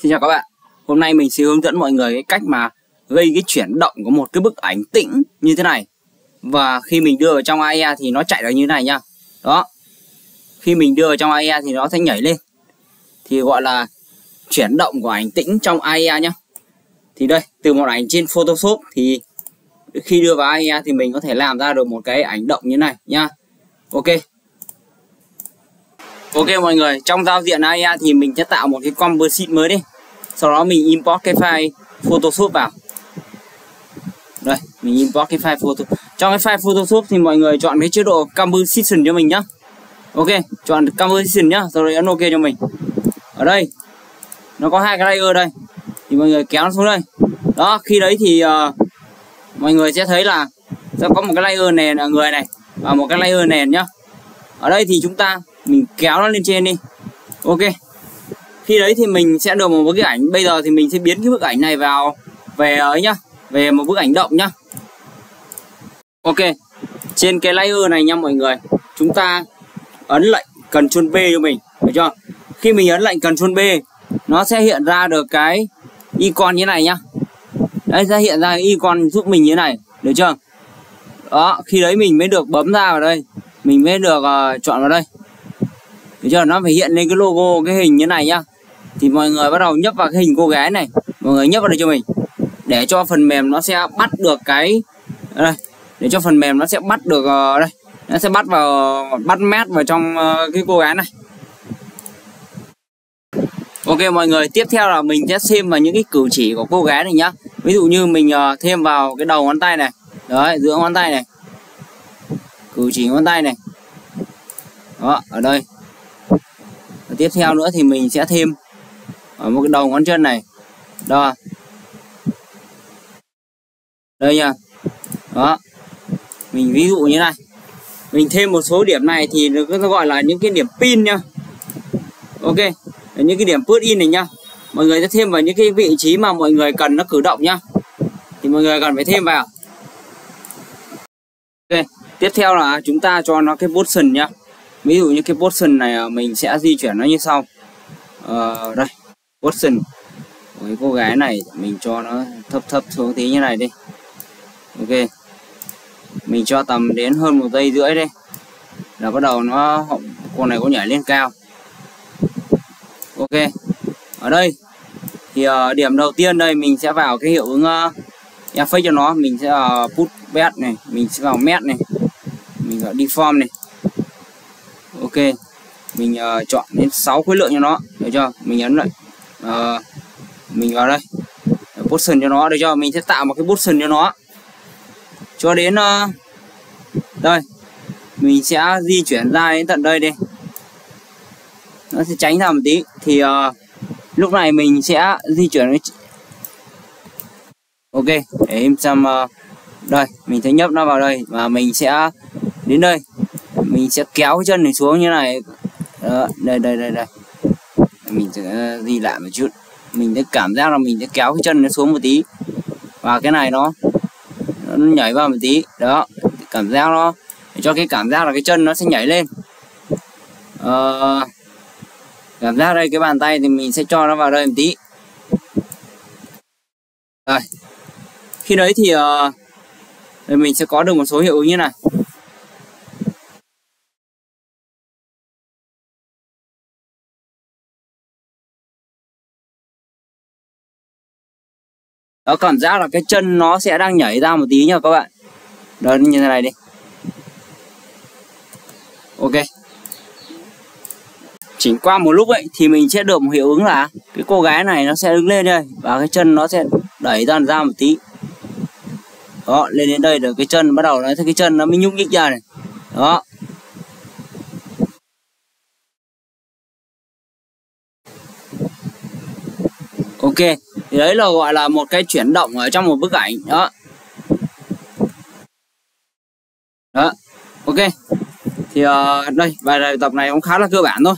Xin chào các bạn. Hôm nay mình sẽ hướng dẫn mọi người cái cách mà gây cái chuyển động của một cái bức ảnh tĩnh như thế này. Và khi mình đưa vào trong AIA thì nó chạy được như thế này nha. Đó. Khi mình đưa vào trong AIA thì nó sẽ nhảy lên. Thì gọi là chuyển động của ảnh tĩnh trong AIA nhá. Thì đây, từ một ảnh trên Photoshop thì khi đưa vào AIA thì mình có thể làm ra được một cái ảnh động như thế này nha. Ok. Ok mọi người, trong giao diện AIA thì mình sẽ tạo một cái composite mới đi. Sau đó mình import cái file Photoshop vào. Đây, mình import cái file Photoshop. Trong cái file Photoshop thì mọi người chọn cái chế độ composition cho mình nhá. Ok, chọn composition nhá, sau đó ấn ok cho mình. Ở đây nó có hai cái layer đây. Thì mọi người kéo nó xuống đây. Đó, khi đấy thì mọi người sẽ thấy là sẽ có một cái layer nền ở người này và một cái layer nền nhá. Ở đây thì mình kéo nó lên trên đi. Ok. Khi đấy thì mình sẽ được một bức ảnh. Bây giờ thì mình sẽ biến cái bức ảnh này về ấy nhá, về một bức ảnh động nhá. Ok. Trên cái layer này nha mọi người, chúng ta ấn lệnh Ctrl B cho mình, được chưa? Khi mình ấn lệnh Ctrl B, nó sẽ hiện ra được cái icon như này nhá. Đấy, sẽ hiện ra cái icon giúp mình như này, được chưa? Đó, khi đấy mình mới được bấm ra vào đây, mình mới được chọn vào đây. Được chưa? Nó phải hiện lên cái logo, cái hình như này nhá. Thì mọi người bắt đầu nhấp vào cái hình cô gái này. Mọi người nhấp vào đây cho mình. Để cho phần mềm nó sẽ bắt được cái đây. Để cho phần mềm nó sẽ bắt được đây. Nó sẽ bắt mét vào trong cái cô gái này. Ok mọi người, tiếp theo là mình sẽ xem vào những cái cử chỉ của cô gái này nhá. Ví dụ như mình thêm vào cái đầu ngón tay này. Đấy, giữa ngón tay này. Cử chỉ ngón tay này. Đó, ở đây. Và tiếp theo nữa thì mình sẽ thêm ở một cái đầu ngón chân này. Đó. Đây nha. Đó. Mình ví dụ như này. Mình thêm một số điểm này thì nó gọi là những cái điểm pin nha. Ok. Những cái điểm put in này nhá. Mọi người sẽ thêm vào những cái vị trí mà mọi người cần nó cử động nhá. Thì mọi người cần phải thêm vào. Ok. Tiếp theo là chúng ta cho nó cái position nhá. Ví dụ như cái position này mình sẽ di chuyển nó như sau. Đây. Position của cái cô gái này mình cho nó thấp xuống tí như này đi. Ok. Mình cho tầm đến hơn 1,5 giây đây. Là bắt đầu con này có nhảy lên cao. Ok. Ở đây thì điểm đầu tiên đây mình sẽ vào cái hiệu ứng effect cho nó. Mình sẽ put bed này, mình sẽ vào matte này, mình vào deform này. Ok. Mình chọn đến 6 khối lượng cho nó, được chưa? Mình ấn lại mình vào đây position cho nó, được chưa? Mình sẽ tạo một cái position cho nó cho đến đây. Mình sẽ di chuyển ra đến tận đây đi. Nó sẽ tránh ra một tí. Thì lúc này mình sẽ di chuyển. Ok, để em xem đây, mình sẽ nhấp nó vào đây và mình sẽ đến đây. Mình sẽ kéo cái chân này xuống như này. Đó, đây. Mình sẽ di lại một chút. Mình sẽ cảm giác là mình sẽ kéo cái chân nó xuống một tí. Và cái này nó nhảy vào một tí. Đó, cảm giác nó để cho cái cảm giác là cái chân nó sẽ nhảy lên. Cảm giác đây cái bàn tay thì mình sẽ cho nó vào đây một tí. Đây. Khi đấy thì mình sẽ có được một số hiệu ứng như này. Đó, cảm giác là cái chân nó sẽ đang nhảy ra một tí nha các bạn. Đó, như thế này đi. Ok. Chỉnh qua một lúc ấy thì mình sẽ được một hiệu ứng là cái cô gái này nó sẽ đứng lên đây và cái chân nó sẽ đẩy ra một tí. Đó, lên đến đây được cái chân bắt đầu cái chân nó mới nhúc nhích ra này. Đó. Ok, thì đấy là gọi là một cái chuyển động ở trong một bức ảnh. Đó. Đó. Ok. Thì đây, bài tập này cũng khá là cơ bản thôi.